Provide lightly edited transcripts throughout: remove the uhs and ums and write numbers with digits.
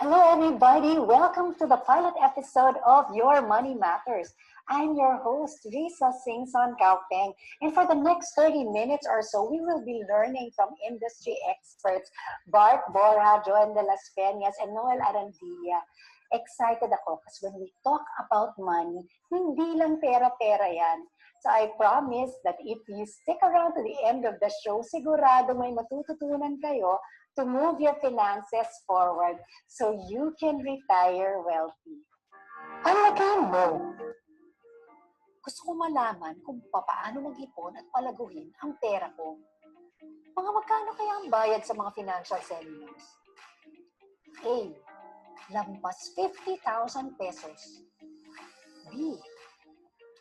Hello, everybody. Welcome to the pilot episode of Your Money Matters. I'm your host, Risa Singson Kaupeng. And for the next 30 minutes or so, we will be learning from industry experts Bart Bora, Joan de las Peñas, and Noel Arandilla. Excited ako kasi when we talk about money, hindi lang pera-pera yan. So I promise that if you stick around to the end of the show, sigurado may matututunan kayo to move your finances forward so you can retire wealthy. Talaga mo! Gusto ko malaman kung paano mag-ipon at palaguin ang pera ko. Mga magkano kaya ang bayad sa mga financial seminars? A. Lampas 50,000 pesos. B.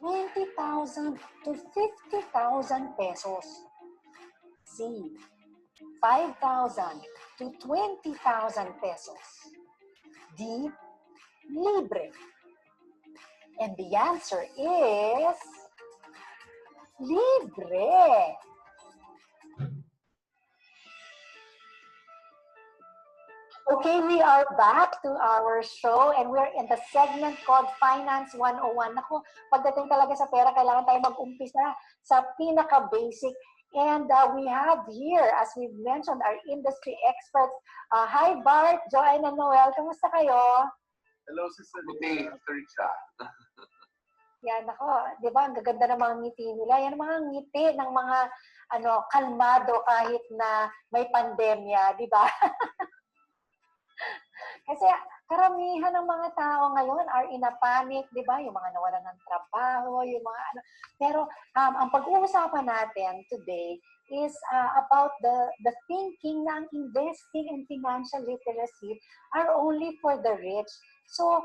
20,000 to 50,000 pesos. C. 5,000 to 20,000 pesos. D. Libre. And the answer is libre. Okay, we are back to our show and we're in the segment called Finance 101. Naku, pagdating talaga sa pera, kailangan tayo mag-umpisa sa pinaka-basic. And we have here, as we've mentioned, our industry experts. Hi, Bart, Joanne, and Noel. Kamusta kayo? Hello, Sister Risa. Yan, ako. Di ba? Ang gaganda ng mga ngiti nila. Yan mga ngiti ng mga kalmado kahit na may pandemya. Di ba? Kasi karamihan ng mga tao ngayon are in a panic, di ba? Yung mga nawalan ng trabaho, yung mga ano. Pero ang pag-uusapan natin today is about the thinking na ang investing and financial literacy are only for the rich. So,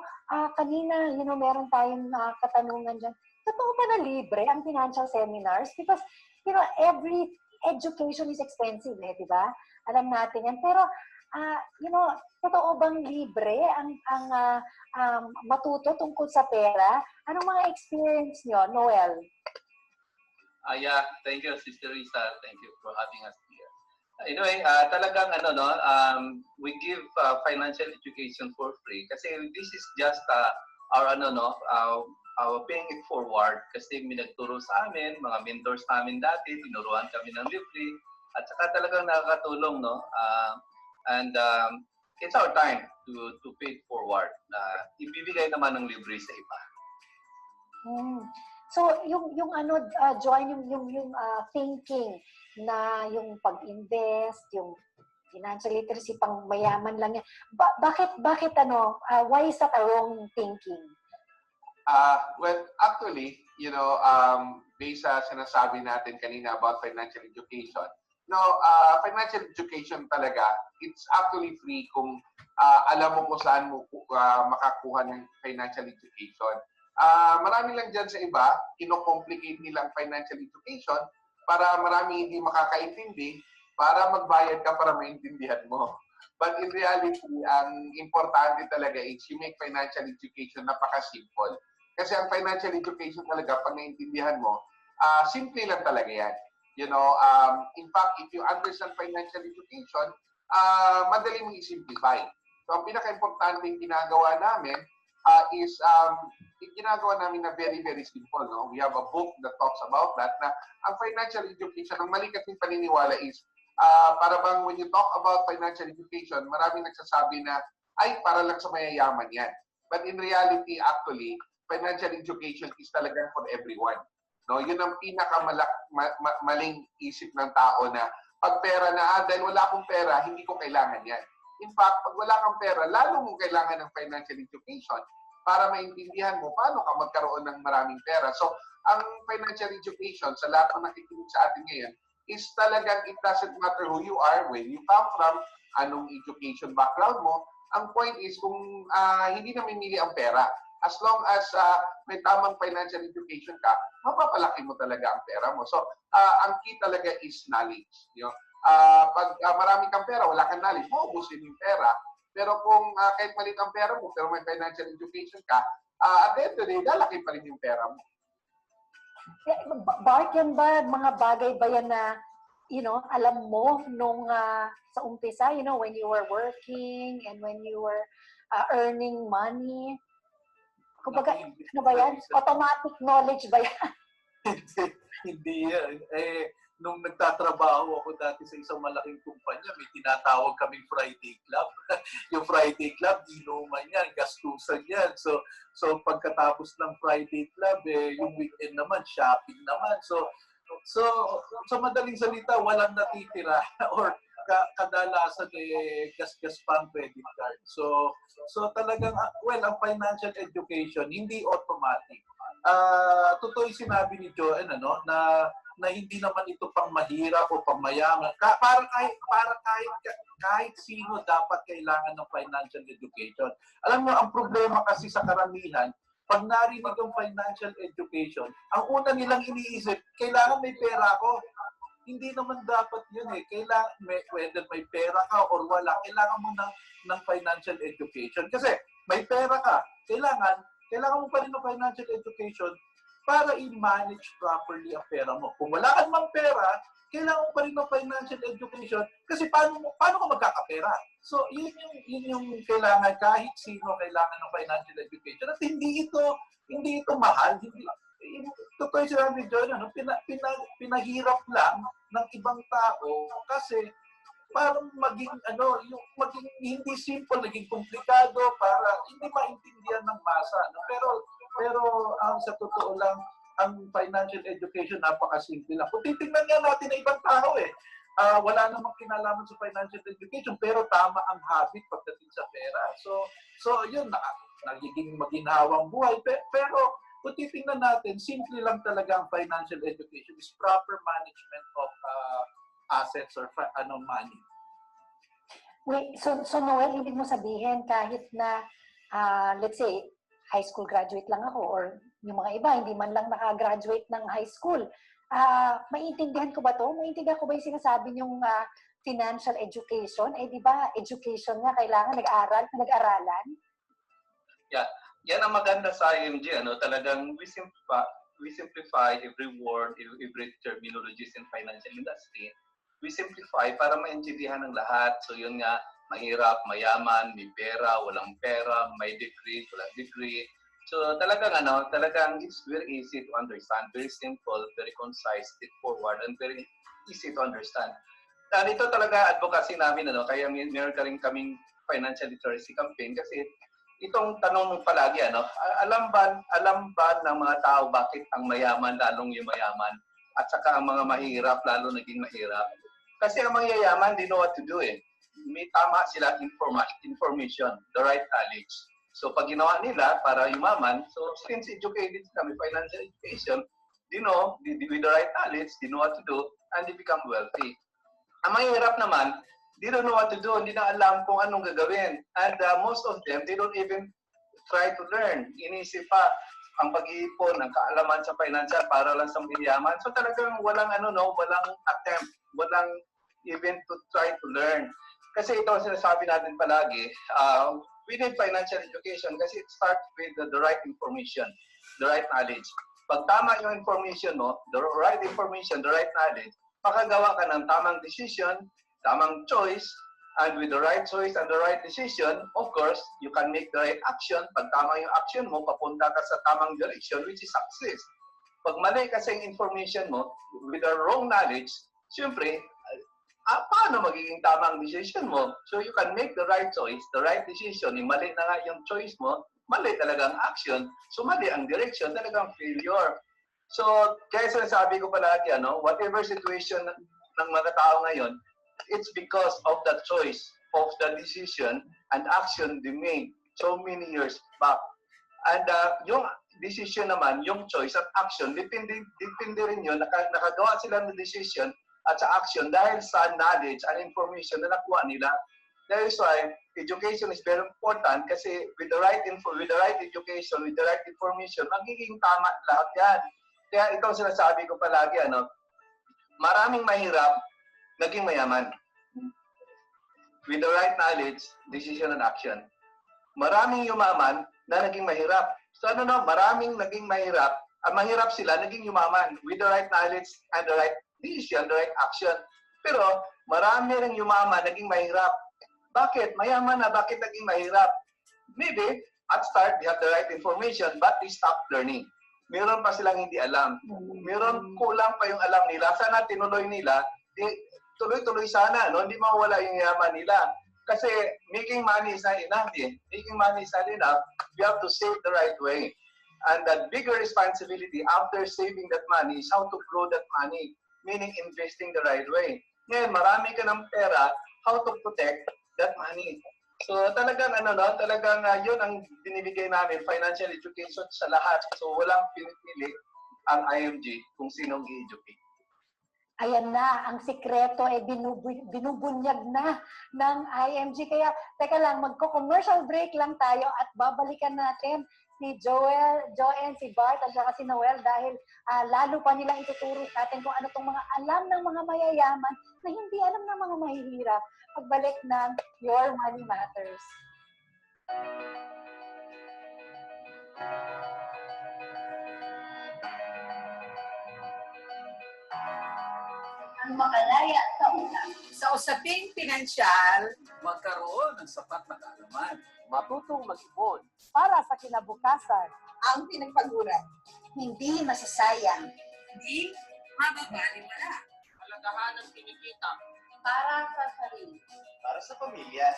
kanina, meron tayong katanungan dyan. Totoo ba na libre ang financial seminars? Because, every education is expensive, di ba? Alam natin yan. Pero, totoo bang libre ang matuto tungkol sa pera? Anong mga experience nyo, Noel? Yeah, thank you, Sister Risa. Thank you for having us here. Anyway, talagang we give financial education for free kasi this is just our paying it forward kasi may nagturo sa amin, mga mentors namin dati, tinuruan kami ng libre at saka talagang nakakatulong, no? And it's our time to pay it forward. Ibibigay naman ng libre sa iba. So yung join yung thinking na yung pag-invest, yung financial literacy pang mayaman lang yan. Bakit why is that a wrong thinking? Well, actually, based sa sinasabi natin kanina about financial education, financial education talaga, it's actually free kung alam mo kung saan mo makakuha ng financial education. Marami lang dyan sa iba, kino-complicate nilang financial education para marami hindi makakaintindi, para magbayad ka para maintindihan mo. But in reality, ang importante talaga is you make financial education napaka-simple. Kasi ang financial education talaga, pag naintindihan mo, simple lang talaga yan. In fact, if you understand financial education, madali mong i-simplify. So, ang pinaka-importante yung ginagawa namin is ginagawa namin na very, very simple. No? We have a book that talks about that na ang financial education, ang mali kasing paniniwala is para bang when you talk about financial education, maraming nagsasabi na, ay, para lang sa mayayaman yan. But in reality, actually, financial education is talagang for everyone. No, yun ang pinakamaling isip ng tao na pag pera na, dahil wala akong pera, hindi ko kailangan yan. In fact, pag wala kang pera, lalo mong kailangan ng financial education para maintindihan mo paano ka magkaroon ng maraming pera. So, ang financial education sa lahat ng nakikinig sa atin ngayon is talagang it doesn't matter who you are, where you come from, anong education background mo. Ang point is kung hindi na mamili ang pera. As long as may tamang financial education ka, mapapalaki mo talaga ang pera mo. So, ang key talaga is knowledge. Pag marami kang pera, wala kang knowledge, maubusin yung pera. Pero kung kahit maliit ang pera mo, pero may financial education ka, at the end of the day, lalaki pa rin yung pera mo. Bart, yan ba, mga bagay ba yan na alam mo nung sa umpisa, when you were working and when you were earning money? Kumbaga, ano ba yan? Automatic knowledge ba yan? Hindi yan. Nung nagtatrabaho ako dati sa isang malaking kumpanya, may tinatawag kaming Friday Club. Yung Friday Club, inuman yan, gastusan yan. So pagkatapos ng Friday Club, yung weekend naman, shopping naman. So sa madaling salita, walang natitira or kadalasan gas-gas pa ang credit card. So talagang, ang financial education, hindi automatic. Totoo yung sinabi ni Joanne, na hindi naman ito pang mahirap o pang mayaman. Para kahit sino dapat kailangan ng financial education. Alam mo, ang problema kasi sa karamihan, pag narinig ang financial education, ang una nilang iniisip, kailangan may pera ako. Hindi naman dapat yun eh. Kailangan, whether may pera ka or wala, kailangan mo ng financial education. Kasi may pera ka, kailangan mo pa rin ng financial education para i-manage properly ang pera mo. Kung wala kang mang pera, kailangan mo pa rin ng financial education kasi paano ka magkakapera? So, yun yung kailangan, kahit sino kailangan ng financial education. At hindi ito mahal. Totoo yung sinabi ni John, pinahirap lang ng ibang tao kasi parang maging hindi simple, naging komplikado para hindi maintindihan ng masa. Pero sa totoo lang, ang financial education napakasimple lang. Kung titingnan nga natin na ibang tao wala namang kinalaman sa financial education pero tama ang habit pagdating sa pera. So yun, nagiging maginhawang buhay. Pero kung titingnan natin, simple lang talaga ang financial education is proper management of assets or money. Wait, so Noel, ibig mo sabihin kahit na, let's say, high school graduate lang ako or yung mga iba, hindi man lang nakagraduate ng high school, maintindihan ko ba to? Maintindihan ko ba yung sinasabi niyong financial education? Di ba, education nga, kailangan nag-aralan? Yeah. Yan ang maganda sa IMG, talagang we simplify every word, every terminologies in financial industry. We simplify para maintindihan ng lahat. So yun nga, mahirap, mayaman, may pera, walang pera, may degree, walang degree. So talagang it's very easy to understand, very simple, very concise, straightforward, and very easy to understand. Ito talaga advocacy namin, kaya meron ka rin kaming financial literacy campaign kasi itong tanong mo palagi, alam ba ng mga tao bakit ang mayaman lalong yumayaman at saka ang mga mahirap lalo naging mahirap? Kasi ang mga yayaman, they know what to do eh. May tama sila information, the right knowledge. So pag ginawa nila para yumaman, so since educated sila, may financial education, they know, with the right knowledge, they know what to do, and they become wealthy. Ang mahirap naman, they don't know what to do, hindi na alam kung anong gagawin. And most of them, they don't even try to learn. Inisip pa ang pag-iipon, ang kaalaman sa financial para lang sa mayaman. So talagang walang attempt, walang even to try to learn. Kasi ito ang sinasabi natin palagi, we need financial education kasi it starts with the right information, the right knowledge. Pag tama yung information mo, the right information, the right knowledge, makagawa ka ng tamang decision, tamang choice, and with the right choice and the right decision, of course, you can make the right action. Pag tama yung action mo, papunta ka sa tamang direction, which is success. Pag mali kasi yung information mo, with the wrong knowledge, siyempre, paano magiging tamang decision mo? So you can make the right choice, the right decision. Mali na nga yung choice mo, mali talaga ang action. So mali ang direction, talagang failure. So, kaya sinasabi ko palagi, whatever situation ng mga tao ngayon, it's because of the choice, of the decision and action they made so many years back. And yung decision naman, yung choice at action, depende rin yun, nakagawa sila ng decision at sa action dahil sa knowledge and information na nakuha nila. That is why education is very important kasi with the right education, with the right information, magiging tama lahat yan. Kaya itong sinasabi ko palagi, maraming mahirap, naging mayaman. With the right knowledge, decision and action. Maraming yumaman na naging mahirap. So maraming naging mahirap, mahirap sila, naging yumaman with the right knowledge and the right decision, the right action. Pero marami rin yumaman, naging mahirap. Bakit? Mayaman na, bakit naging mahirap? Maybe, at start, they have the right information, but they stop learning. Meron pa silang hindi alam. Meron kulang pa yung alam nila. Sana tinuloy nila, tuloy-tuloy sana, no? Hindi mawala yung yaman nila. Kasi making money is not enough. Making money is not enough. You have to save the right way. And the bigger responsibility after saving that money is how to grow that money, meaning investing the right way. Ngayon, marami ka ng pera, how to protect that money. So talagang yun ang binibigay namin, financial education sa lahat. So walang pinipili ang IMG kung sinong i-educate. Ayan na, ang sikreto ay binubunyag na ng IMG. Kaya, teka lang, magko-commercial break lang tayo at babalikan natin si Joanne, si Bart, at saka si Noel dahil lalo pa nilang ituturo sa atin kung ano itong mga alam ng mga mayayaman na hindi alam ng mga mahihirap. Pagbalik ng Your Money Matters. Makalaya sa utak. Sa usaping pinansyal, magkaroon ng sapat na kaalaman. Matutong mag-ipon para sa kinabukasan. Ang pinagpaguran. Hindi masasayang. Hindi mababaliwala. Palagahan ng kinikita. Para sa sarili. Para sa pamilya.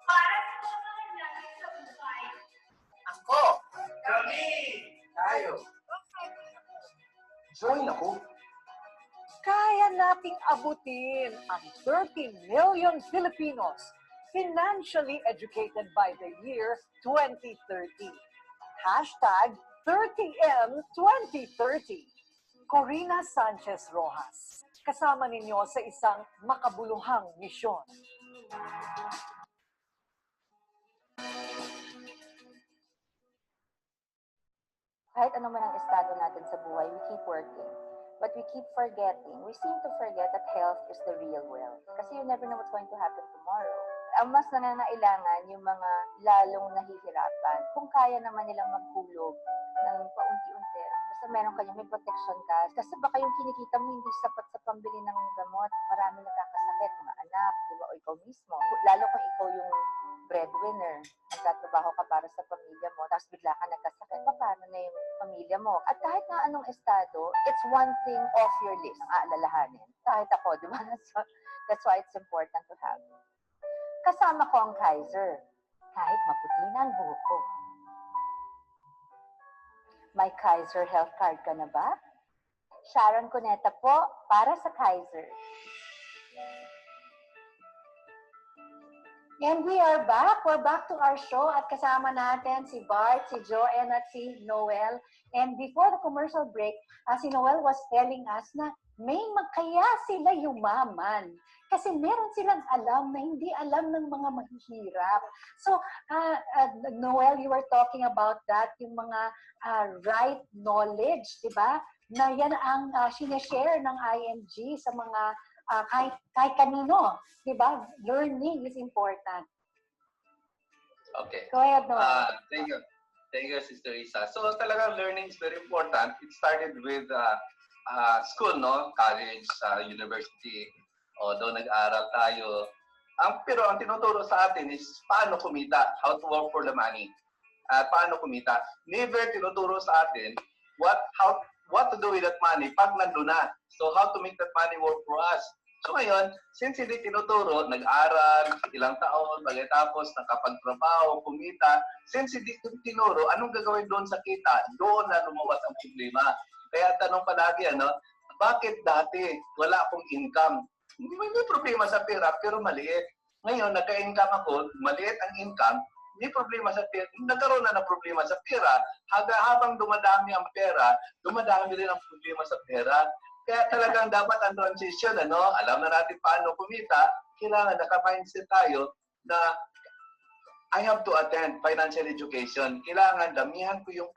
Para sa mga nangyari sa buhay. Ako! Kami! Tayo! Join ako! Kaya nating abutin ang 30 million Filipinos financially educated by the year 2030. Hashtag 30M2030. Corina Sanchez Rojas. Kasama ninyo sa isang makabuluhang misyon. Kahit ano man ang estado natin sa buhay, we keep working. But we keep forgetting. We seem to forget that health is the real wealth. Kasi you never know what's going to happen tomorrow. Ang mas nangangailangan yung mga lalong nahihirapan. Kung kaya naman nilang maghulog ng paunti-unti, basta meron ka may protection ka. Kasi baka yung kinikita mo hindi sapat sa pambili ng gamot. Marami nagkakasakit, mga anak, di ba? O ikaw mismo. Lalo kung ikaw yung breadwinner, nagtatrabaho ka para sa pamilya mo, tapos bigla ka nagkasakit, paano na yung pamilya mo? At kahit na anong estado, it's one thing off your list ang aalalahanin. Kahit ako, di ba? So, that's why it's important to have. Kasama ko ang Kaiser, kahit maputi na ang buhok ko. May Kaiser health card ka na ba? Sharon Cuneta po, para sa Kaiser. And we are back. We're back to our show at kasama natin si Bart, si Joanne at si Noel. And before the commercial break, si Noel was telling us na kaya sila yumaman. Kasi meron silang alam na hindi alam ng mga mahihirap. So, Noel, you were talking about that, yung mga right knowledge, di ba? Na yan ang sineshare ng IMG sa mga kahit kanino, di ba? Learning is important. Okay. Go ahead, Noel. Thank you. Thank you, Sister Isa. So talagang learning is very important. It started with school, no? College, university, doon nag-aral tayo. Pero ang tinuturo sa atin is paano kumita, how to work for the money. Paano kumita. Never tinuturo sa atin what to do with that money pag nandun na. So how to make that money work for us. So ngayon, since hindi tinuturo, nag-aral, ilang taon, pagkatapos nakapagtrabaho, kumita, since hindi tinuro, anong gagawin doon sa kita? Doon na lumawas ang problema. Kaya tanong palagi, bakit dati wala akong income? May problema sa pera, pero maliit. Ngayon, nagka-income ako, maliit ang income, may problema sa pera. Nagkaroon na ng problema sa pera. Habang dumadami ang pera, dumadami rin ang problema sa pera. Kaya talagang dapat ang transition, alam na natin paano kumita, kailangan naka-mindset tayo na I have to attend financial education. Kailangan damihan ko yung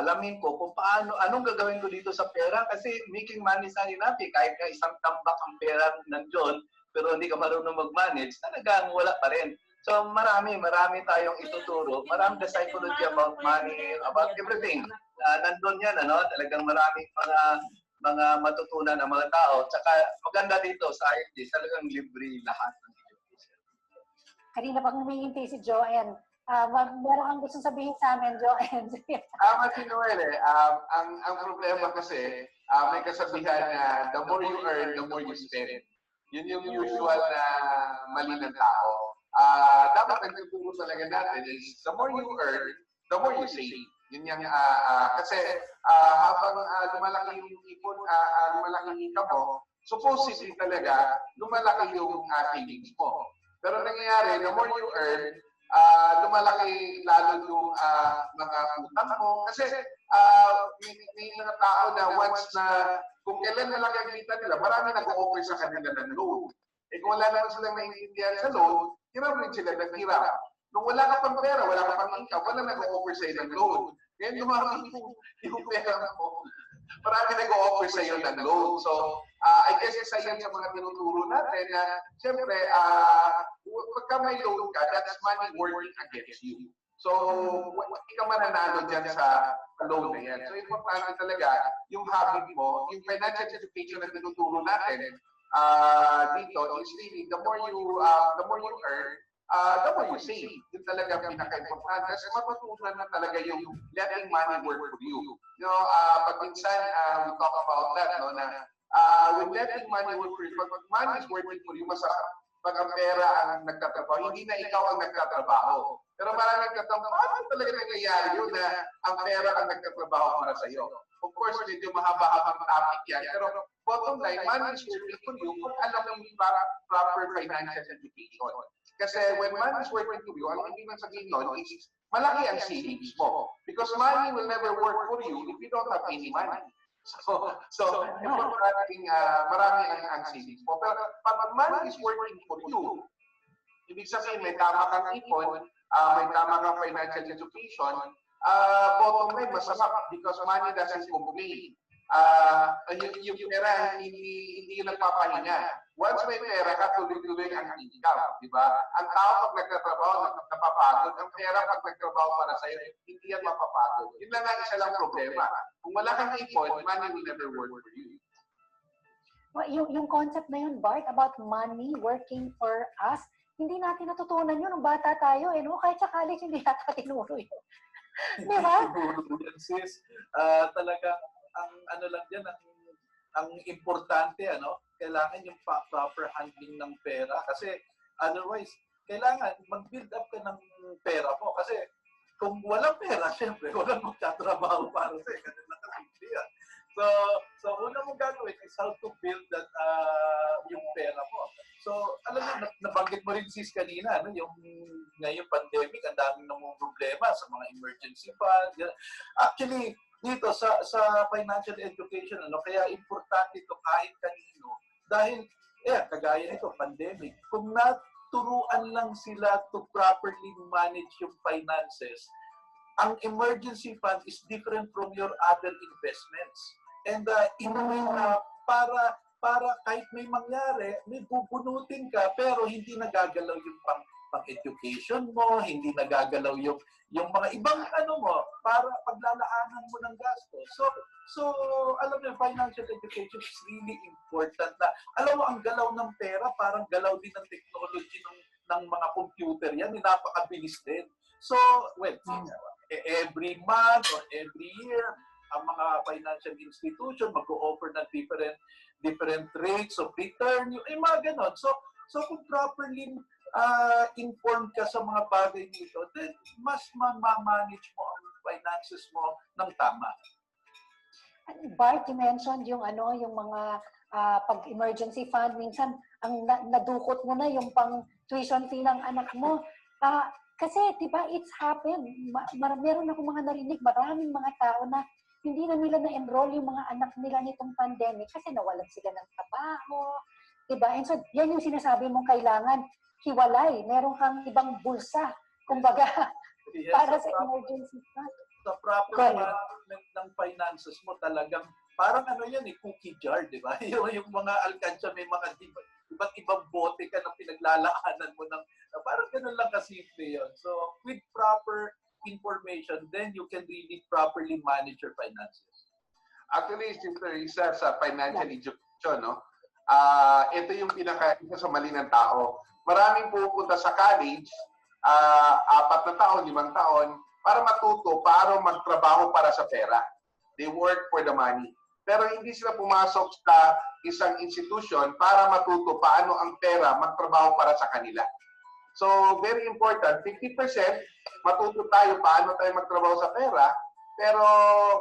alamin ko kung paano, anong gagawin ko dito sa pera kasi making money sa hinapi, kahit na isang tambak ang pera nandiyon, pero hindi ka marunong mag-manage, talagang wala pa rin. So marami tayong ituturo. Marami the psychology about money, about everything. Nandun yan, talagang maraming mga matutunan ng mga tao. Tsaka maganda dito sa IFD, talagang libre lahat ng education. Kanina pa humihintay si Joanne. Meron kang gusto sabihin sa amin, Joanne. Si Noel, ang problema kasi, may kasabihan na the more you earn, the more you spend. Yun yung usual na mali ng tao. Dapat ang tuturo talaga natin is the more you earn, the more you save. Yun yung, kasi habang lumalaki yung ipon, lumalaki yung income mo, supposedly talaga, lumalaki yung savings mo. Pero nangyayari, the more you earn, lumalaki lalo yung mga utang mo. Kasi may mga tao na once na, kung kailan malaki ang kita nila, marami nag-o-offer sa kanila ng loan. Kung wala naman silang naiintindihan sa loan, hirap rin sila ng hirap. Nung wala ka pang pera, wala ka pang income, wala nag-o-offer sa'yo ng loan. Ngayon lumaki yung pera mo. Marami nag-o-offer sa'yo ng loan. So, I guess isa yan sa mga tinuturo natin na, siyempre, pagka may loan ka, that's money working against you. So, hindi ka mananalo dyan sa loan na yan. So, importante talaga yung habit mo, yung financial education na tinuturo natin dito is really the more you earn, the more you save. Yun talaga pinaka-importante. Kasi matutunan na talaga yung letting money work for you. You know, pag minsan, we talk about that, no, na when letting money work for you, pag money is working for you, masarap. Pag ang pera ang nagtatrabaho, hindi na ikaw ang nagtatrabaho. Pero marami nagtatrabaho, paano talaga nangyayari yun na ang pera ang nagtatrabaho para sa iyo? Of course, medyo mahaba-habang topic yan. Pero bottom line, money is working for you kung alam mo yung proper financial education. Kasi when money is working for you, ang ibig sabihin nun is malaki ang savings mo. Because money will never work for you if you don't have any money. So marami ang savings mo. Pero pag money is working for you, ibig sabihin may tama kang ipon, may tama kang financial education, bottom line, masarap because money doesn't complain. Yung pera, hindi yung nagpapahinga. Once may pera ka, tuloy-tuloy ang income, di ba? Ang tao pag nagtatrabaho, napapagod. Ang pera pag nagtrabaho para sa'yo, hindi yan mapapagod. Yun lang ang isa lang problema. Kung wala kang ipon, money will never work for you. Well, yung concept na yun, Bart, about money working for us, hindi natin natutunan yun nung bata tayo. No? Kahit sa college, hindi natin tinuro yun. Di ba? Sis, talagang ang ano lang yan, ang importante, kailangan yung proper handling ng pera. Kasi otherwise, kailangan mag-build up ka ng pera mo. Kasi kung walang pera, syempre, walang magtatrabaho para sa'yo. Ganun lang kasi yan. So una mong gagawin is how to build that yung pera mo. So, alam mo, nabanggit mo rin sis kanina, yung ngayong pandemic, ang daming namang problema sa mga emergency fund. Actually, dito sa financial education, kaya importante ito kahit kanino. Dahil, kagaya nito, pandemic, kung naturuan lang sila to properly manage yung finances, ang emergency fund is different from your other investments. And in a way na para kahit may mangyari, may bubunutin ka, pero hindi nagagalaw yung pang-education mo, hindi nagagalaw yung mga ibang mo, para paglalaanan mo ng gasto. So alam mo, financial education is really important na, alam mo, ang galaw ng pera, parang galaw din ng technology ng mga computer yan, napakabilis din. So, every month or every year, ang mga financial institution mag-o-offer ng different rates of return, yung mga ganon. So kung properly informed ka sa mga bagay dito, then mas ma-manage mo ang finances mo ng tama. Bart, you mentioned yung mga pag-emergency fund, minsan ang nadukot mo na yung pang tuition fee ng anak mo. Kasi, di ba, it's happened. Meron ako mga narinig, maraming mga tao na hindi na nila na-enroll yung mga anak nila nitong pandemic kasi nawalan sila ng trabaho. Di ba? And so, yan yung sinasabi mong kailangan hiwalay. Meron kang ibang bulsa, kumbaga, yes, para sa emergency fund. Sa proper management ng finances mo, talagang parang cookie jar, di ba? yung mga alkansya, may mga iba't ibang bote ka na pinaglalaanan mo ng, parang ganun lang kasimple yun. So, with proper information, then you can really properly manage your finances. Actually, Sister Risa, sa financial education, no? Ito yung isa sa mali ng tao. Maraming pupunta sa college, 4 na taon, 5 taon, para matuto paano magtrabaho para sa pera. They work for the money. Pero hindi sila pumasok sa isang institution para matuto paano ang pera magtrabaho para sa kanila. So, very important, 50% matuto tayo paano tayo magtrabaho sa pera, pero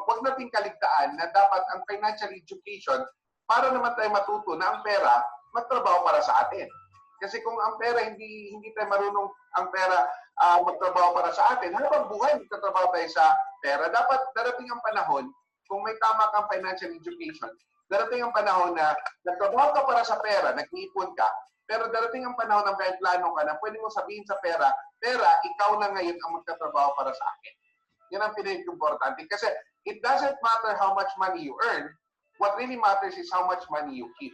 huwag nating kaligtaan na dapat ang financial education para naman tayo matuto na ang pera magtrabaho para sa atin. Kasi kung ang pera, hindi tayo marunong ang pera magtrabaho para sa atin, habang buhay magtatrabaho tayo sa pera. Dapat darating ang panahon, kung may tama kang financial education, darating ang panahon na nagtrabaho ka para sa pera, nag-iipon ka, pero darating ang panahon na may plano ka na pwede mo sabihin sa pera, ikaw na ngayon ang magtatrabaho para sa akin. Yan ang pinaka-importante. Kasi it doesn't matter how much money you earn, what really matters is how much money you keep.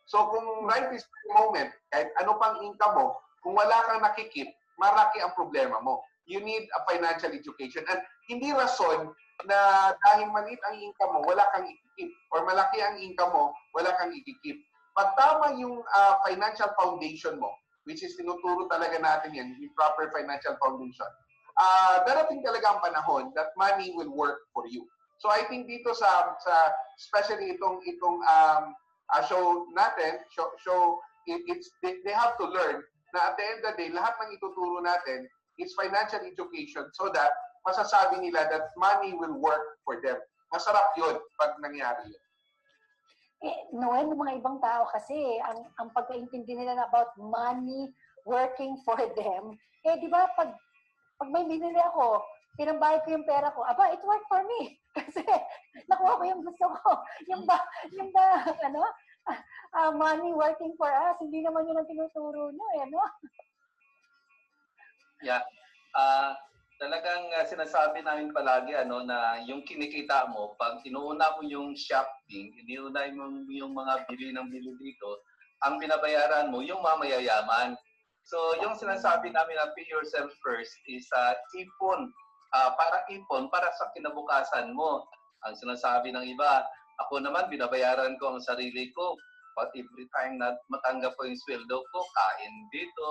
So kung right this moment, kahit ano pang income mo, kung wala kang nakikip, maraki ang problema mo. You need a financial education. And hindi rason na dahil maliit ang income mo, wala kang ikikip. Or malaki ang income mo, wala kang ikikip. Pag tama yung financial foundation mo, which is tinuturo talaga natin yan, yung proper financial foundation, darating talaga ang panahon that money will work for you. So I think dito sa especially itong show natin, they have to learn na at the end of the day, lahat ng ituturo natin is financial education so that masasabi nila that money will work for them. Masarap yun pag nangyari yun. Noel, ng mga ibang tao kasi, ang pagkaintindi nila about money working for them, di ba, pag may binili ako, pinambayad ko yung pera ko, it worked for me. Kasi nakuha ko yung gusto ko. Yung money working for us, hindi naman yun ang tinuturo nyo, no? Yeah. Talagang sinasabi namin palagi na yung kinikita mo, pag inuuna mo yung shopping, iniuna mo yung mga bili ng bili dito, ang binabayaran mo yung mamayayaman. So yung sinasabi namin na pay yourself first is ipon para sa kinabukasan mo. Ang sinasabi ng iba, ako naman binabayaran ko ang sarili ko. But every time na matanggap ko yung sweldo ko, kain dito,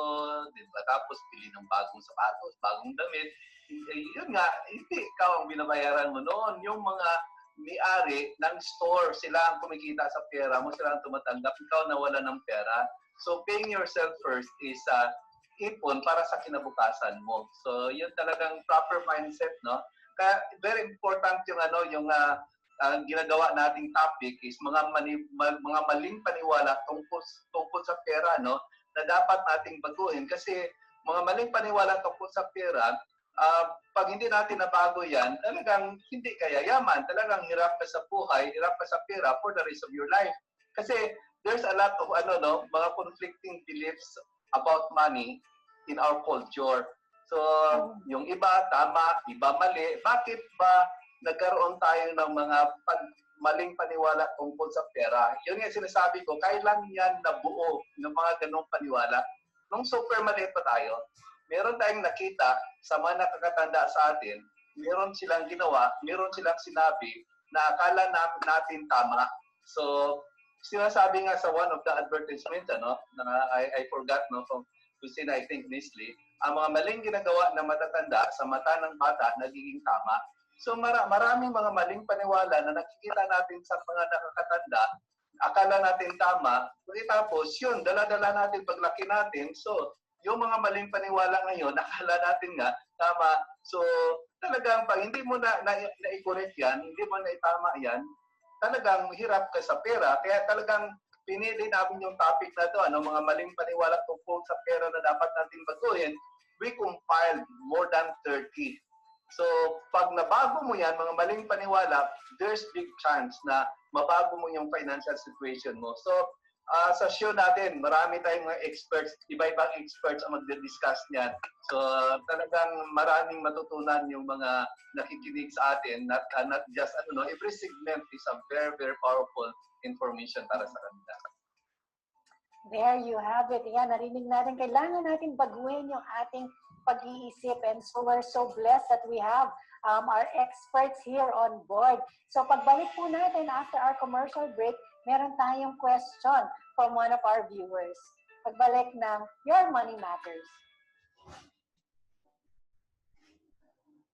diba? Tapos pili ng bagong sapatos, bagong damit. Yun nga, hindi ikaw ang binabayaran mo noon. Yung mga may-ari ng store, sila ang kumikita sa pera mo, sila ang tumatanggap, ikaw nawala ng pera. So paying yourself first is ipon para sa kinabukasan mo. So yun talagang proper mindset, no? Kaya very important yung ang ginagawa nating topic is mga maling paniwala tungkol sa pera, no, na dapat nating baguhin kasi mga maling paniwala tungkol sa pera, pag hindi natin nabago yan, talagang hindi kaya yaman, talagang hirap ka sa buhay, hirap ka sa pera for the rest of your life. Kasi there's a lot of mga conflicting beliefs about money in our culture. So yung iba tama, iba mali. Bakit ba nagkaroon tayo ng mga maling paniwala tungkol sa pera? Yun yung sinasabi ko, kailan yan nabuo ng mga ganong paniwala? Nung super maliit pa tayo, meron tayong nakita sa mga nakakatanda sa atin, meron silang ginawa, meron silang sinabi na akala natin tama. So, sinasabi nga sa one of the advertisements, na I forgot, from Christina, I think, Nestle, ang mga maling ginagawa ng matatanda sa mata ng bata nagiging tama. So maraming mga maling paniwala na nakikita natin sa mga nakakatanda, akala natin tama, tapos yun, dala-dala natin paglaki natin. So yung mga maling paniwala ngayon, akala natin nga tama. So talagang pag hindi mo na-correct yan, hindi mo na-itama yan, talagang hirap ka sa pera. Kaya talagang pinili namin yung topic na to, mga maling paniwala tungkol sa pera na dapat natin baguhin. We compiled more than 30. So, pag nabago mo yan, mga maling paniwala, there's big chance na mabago mo yung financial situation mo. So, sa show natin, marami tayong mga experts, iba-ibang experts ang magdi-discuss niyan. So, talagang maraming matutunan yung mga nakikinig sa atin, not just, every segment is a very, very powerful information para sa kanila. There you have it. Yan, narinig natin. Kailangan natin baguhin yung ating pag-iisip. And so we're so blessed that we have our experts here on board. So pagbalik po natin after our commercial break, meron tayong question from one of our viewers. Pagbalik ng Your Money Matters.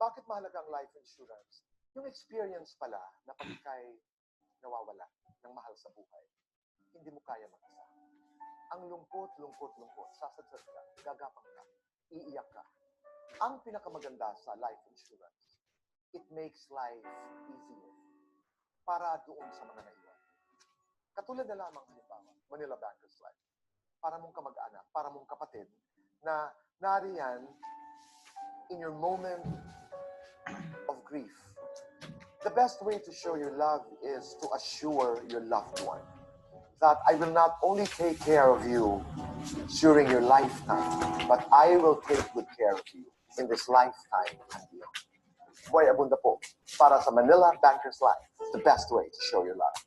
Bakit mahalaga ang life insurance? Yung experience pala na pag ika'y nawawala ng mahal sa buhay, hindi mo kaya mag-isa. Ang lungkot, sasadsad ka, gagapang ka, iiyak ka. Ang pinakamaganda sa life insurance, it makes life easier para doon sa mga naiwan. Katulad na lamang halimbawa, Manila Bankers Life. Para mong kamag-anak, para mong kapatid na nariyan in your moment of grief. The best way to show your love is to assure your loved one that I will not only take care of you during your lifetime, but I will take good care of you in this lifetime and beyond. Boy Abunda po, para sa Manila Bankers Life, the best way to show your love.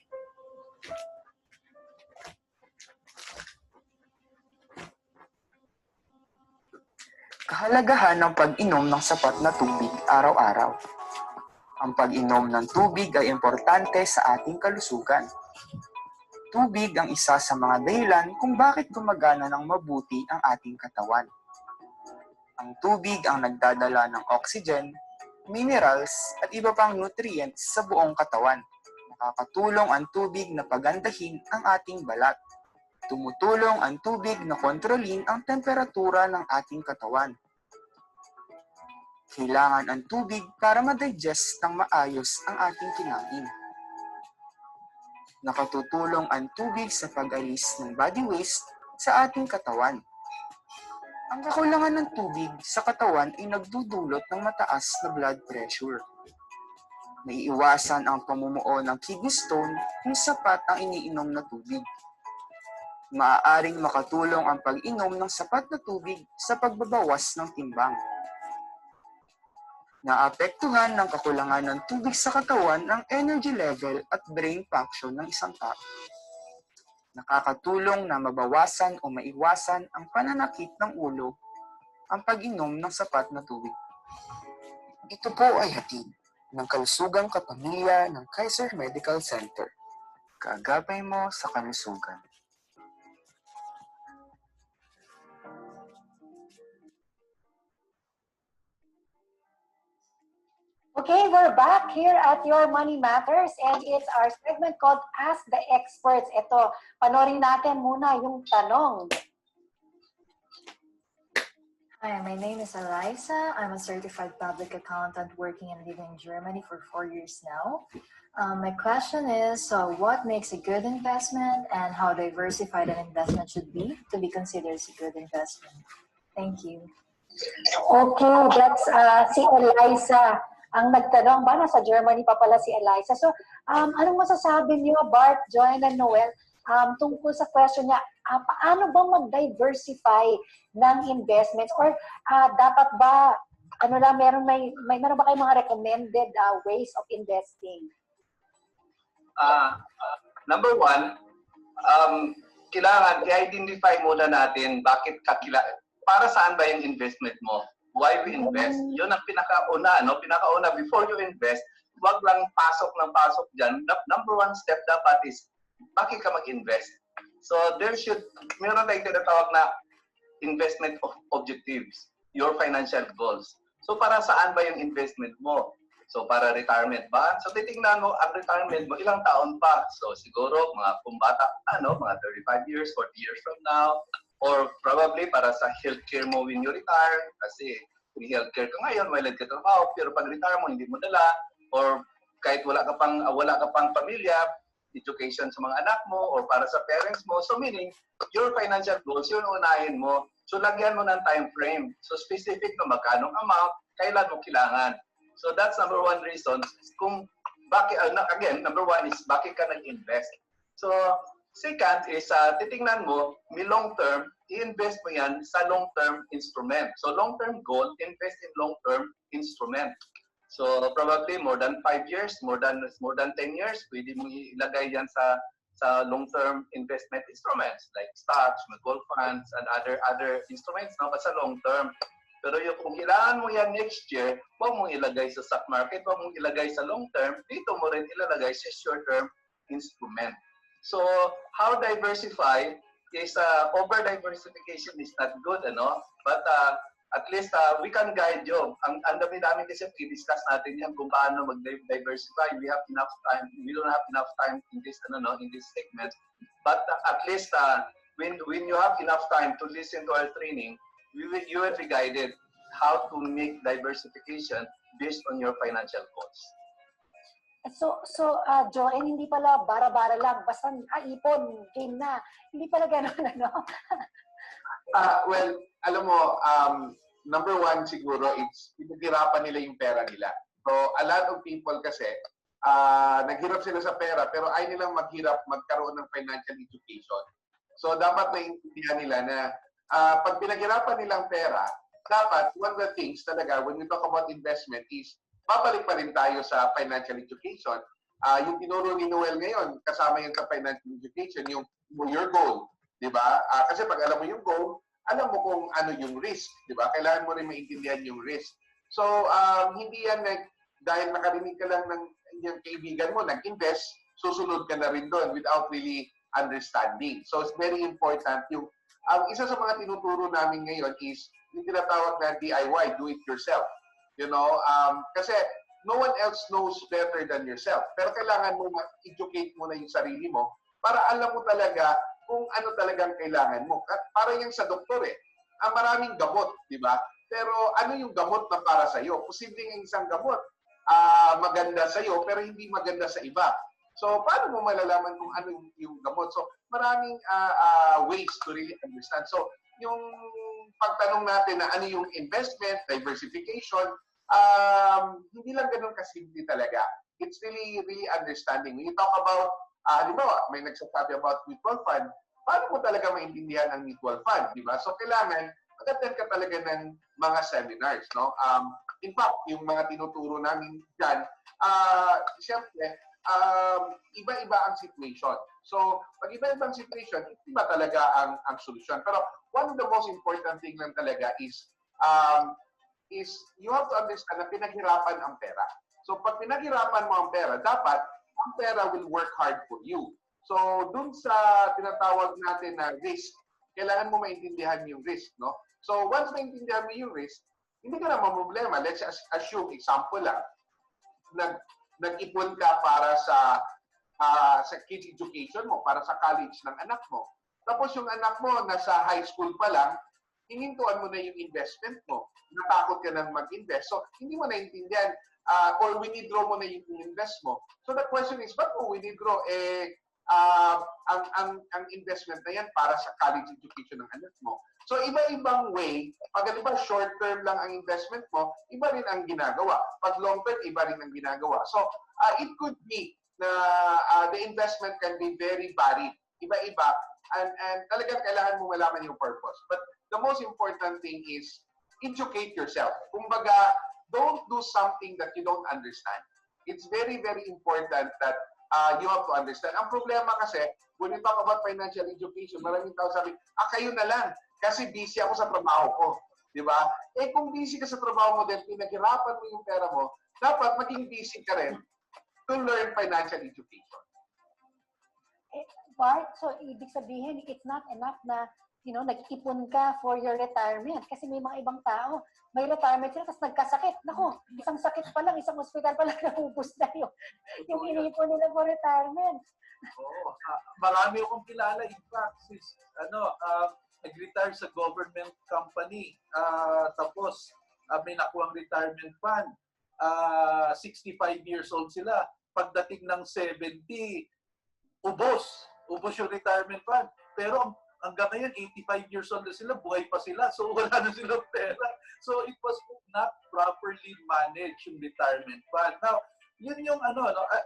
Kahalagahan ng pag-inom ng sapat na tubig araw-araw. Ang pag-inom ng tubig ay importante sa ating kalusugan. Tubig ang isa sa mga dahilan kung bakit gumagana ng mabuti ang ating katawan. Ang tubig ang nagdadala ng oxygen, minerals, at iba pang nutrients sa buong katawan. Nakakatulong ang tubig na pagandahin ang ating balat. Tumutulong ang tubig na kontrolin ang temperatura ng ating katawan. Kailangan ang tubig para ma-digest ng maayos ang ating kinain. Nakatutulong ang tubig sa pag-alis ng body waste sa ating katawan. Ang kakulangan ng tubig sa katawan ay nagdudulot ng mataas na blood pressure. Naiiwasan ang pamumuo ng kidney stone kung sapat ang iniinom na tubig. Maaaring makatulong ang pag-inom ng sapat na tubig sa pagbabawas ng timbang. Naapektuhan ng kakulangan ng tubig sa katawan ang energy level at brain function ng isang tao. Nakakatulong na mabawasan o maiwasan ang pananakit ng ulo ang pag-inom ng sapat na tubig. Ito po ay hatid ng Kalusugang Kapamilya ng Kaiser Medical Center. Kaagapay mo sa kalusugan. Okay, we're back here at Your Money Matters and it's our segment called Ask the Experts. Ito, panorin natin muna yung tanong. Hi, my name is Eliza. I'm a certified public accountant working and living in Germany for 4 years now. My question is, what makes a good investment and how diversified an investment should be to be considered as a good investment? Thank you. Okay, that's si Eliza. Ang nagtanong ba, nasa Germany pa pala si Eliza. So, anong masasabi niyo, Bart, Joanne, and Noel, tungkol sa question niya, paano ba mag-diversify ng investments? Or dapat ba, meron ba kayong mga recommended ways of investing? Number one, kailangan i-identify muna natin bakit para saan ba yung investment mo? Why we invest? Yun ang pinakauna, no? Pinakauna, before you invest, wag lang pasok ng pasok dyan. Number one step dapat is, bakit ka mag-invest? So, meron tayong tinatawag na investment of objectives, your financial goals. So, para saan ba yung investment mo? So, para retirement ba? So, titingnan mo, ang retirement mo, ilang taon pa? So, siguro, kung bata, mga 35 years, 40 years from now, or probably para sa healthcare mo when you retire, kasi may healthcare ka ngayon, may ka trabaho, pero pag retire mo, hindi mo dala, or kahit wala ka pang pamilya, education sa mga anak mo, or para sa parents mo. So meaning, your financial goals, yun unahin mo. So lagyan mo ng time frame. So specific na magkanong amount, kailan mo kailangan. So that's number one reason. Kung bakit, again, number one is bakit ka nag-invest. So second is, titingnan mo, may long-term, i-invest mo yan sa long-term instrument. So long-term goal, invest in long-term instrument. So probably more than 5 years, more than 10 years, pwede mo ilagay yan sa long-term investment instruments like stocks, gold funds, and other instruments, no? But sa long-term. Pero yung kung kailangan mo yan next year, huwag mong ilagay sa stock market, huwag mong ilagay sa long term, dito mo rin ilalagay sa short term instrument. So, how diversify is over diversification is not good, ano? But at least we can guide you. Ang dami-dami kasi i-discuss natin yan kung paano mag-diversify. We have enough time. We don't have enough time in this in this segment. But at least when you have enough time to listen to our training, you will be guided how to make diversification based on your financial goals. So Joanne, hindi pala bara-bara lang, basta ipon, game na. Hindi pala gano'n, ano? Well, alam mo, number one siguro, it's pinaghirapan nila yung pera nila. So, a lot of people kasi, naghirap sila sa pera, pero ay nilang magkaroon ng financial education. So, dapat naiintindihan nila na pag pinaghirapan nilang pera, dapat, one of the things talaga, when we talk about investment is, babalik pa rin tayo sa financial education. Yung tinuro ni Noel ngayon, kasama yun sa financial education, yung your goal. Di ba? Kasi pag alam mo yung goal, alam mo kung ano yung risk. Di ba? Kailangan mo rin maintindihan yung risk. So, hindi yan dahil nakarinig ka lang ng yung kaibigan mo, nag-invest, susunod ka na rin doon without really understanding. So, it's very important. Yung isa sa mga tinuturo namin ngayon is yung tinatawag na DIY, do it yourself. You know, kasi no one else knows better than yourself. Pero kailangan mo ma-educate mo na yung sarili mo para alam mo talaga kung ano talagang kailangan mo. Para yung sa doktor maraming gamot, di ba? Pero ano yung gamot na para sa'yo? Posibleng yung isang gamot maganda sa'yo pero hindi maganda sa iba. So, paano mo malalaman kung ano yung gamot? So, maraming ways to really understand. So, yung pagtanong natin na ano yung investment, diversification, hindi lang ganun kasimple talaga. It's really, really understanding. When you talk about, halimbawa, may nagsasabi about mutual fund, paano mo talaga maintindihan ang mutual fund, di ba? So, kailangan, mag-attend ka talaga ng mga seminars, no? In fact, yung mga tinuturo namin dyan, siyempre, iba-iba ang situation. So, pag iba-iba ang situation, iba talaga ang solusyon. Pero, one of the most important thing lang talaga is you have to understand na pinaghirapan ang pera. So, pag pinaghirapan mo ang pera, dapat ang pera will work hard for you. So, dun sa tinatawag natin na risk, kailangan mo maintindihan yung risk, no? So, once maintindihan mo yung risk, hindi ka na mamroblema. Let's assume, example lang, nag-ipon ka para sa kids education mo, para sa college ng anak mo. Tapos yung anak mo, nasa high school pa lang, hinintuan mo na yung investment mo. Natakot ka nang mag-invest. So, hindi mo naintindihan or withdraw mo na yung invest mo. So, the question is, ba't mo withdraw? Ang investment na yan para sa college education ng anak mo. So, iba-ibang way. Pag diba, short term lang ang investment mo, iba rin ang ginagawa. Pag long term, iba rin ang ginagawa. So, it could be na the investment can be very varied. Iba-iba. And talagang kailangan mo malaman yung purpose. But the most important thing is educate yourself. Kumbaga, don't do something that you don't understand. It's very, very important that you have to understand. Ang problema kasi, when you talk about financial education, maraming tao sabi, kayo na lang, kasi busy ako sa trabaho ko. Di ba? Kung busy ka sa trabaho mo din, pinaghirapan mo yung pera mo, dapat maging busy ka rin to learn financial education. Bart, so ibig sabihin, it's not enough na, nag-ipon ka for your retirement. Kasi may mga ibang tao, may retirement sila, tapos nagkasakit. Naku, isang sakit pa lang, isang hospital pa lang, naubos na yung inipon nila for retirement. Oo. Marami akong kilala, in fact, nag-retire sa government company. Tapos, may nakuhang retirement fund. 65 years old sila. Pagdating ng 70, ubos yung retirement fund. Pero hanggang ngayon, 85 years old na sila, buhay pa sila. So, wala na silang pera. So, it was not properly managed yung retirement fund. Now, yun yung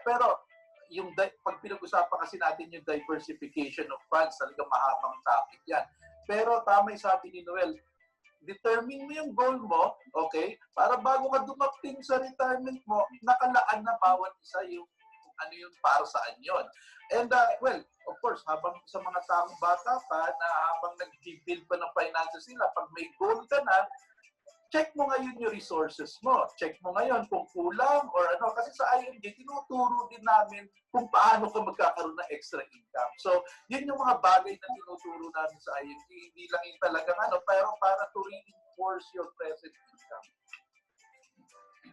pero yung pag pinag-usapan kasi natin yung diversification of funds, talaga mahabang topic yan. Pero tama yung sabi ni Noel, determine mo yung goal mo, okay? Para bago ka dumating sa retirement mo, nakalaan na bawat isa yung ano yun para saan yun. And well, of course, habang sa mga taong bata pa, na habang nag-build pa ng finances nila, pag may goal ka na, check mo ngayon yung resources mo. Check mo ngayon kung kulang or ano. Kasi sa IMG, tinuturo din namin kung paano ka magkakaroon ng extra income. So, yun yung mga bagay na tinuturo namin sa IMG. Hindi lang yung talagang ano, pero para to reinforce your present income.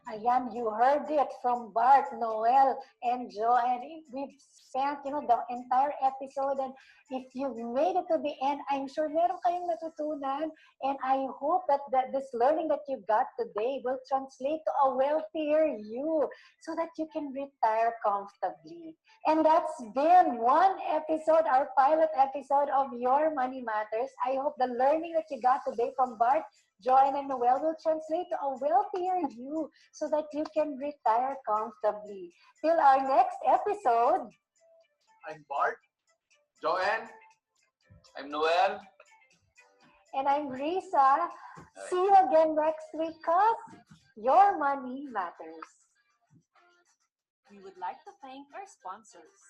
Ayan, you heard it from Bart, Noel, and Joe, and we've spent, the entire episode, and if you've made it to the end, I'm sure meron kayong natutunan, and I hope that this learning that you got today will translate to a wealthier you, so that you can retire comfortably. And that's been one episode, our pilot episode of Your Money Matters. I hope the learning that you got today from Bart, Joanne and Noel will translate to a wealthier you so that you can retire comfortably. Till our next episode. I'm Bart. Joanne. I'm Noel. And I'm Risa. See you again next week, cause your money matters. We would like to thank our sponsors.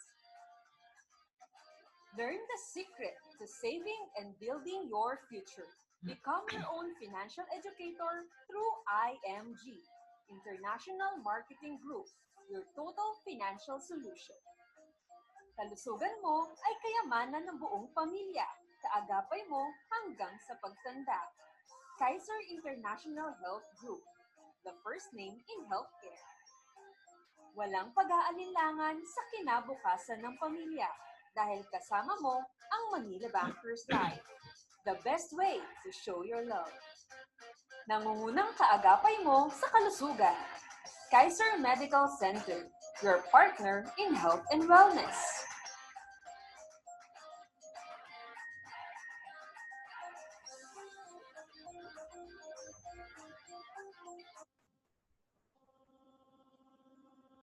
Learn the secret to saving and building your future. Become your own financial educator through IMG, International Marketing Group, your total financial solution. Kalusugan mo ay kayamanan ng buong pamilya. Kaagapay mo hanggang sa pagtanda. Kaiser International Health Group, the first name in healthcare. Walang pag-aalinlangan sa kinabukasan ng pamilya dahil kasama mo ang Manila Bankers Life. The best way to show your love. Nangungunang kaagapay mo sa kalusugan. Kaiser Medical Center, your partner in health and wellness.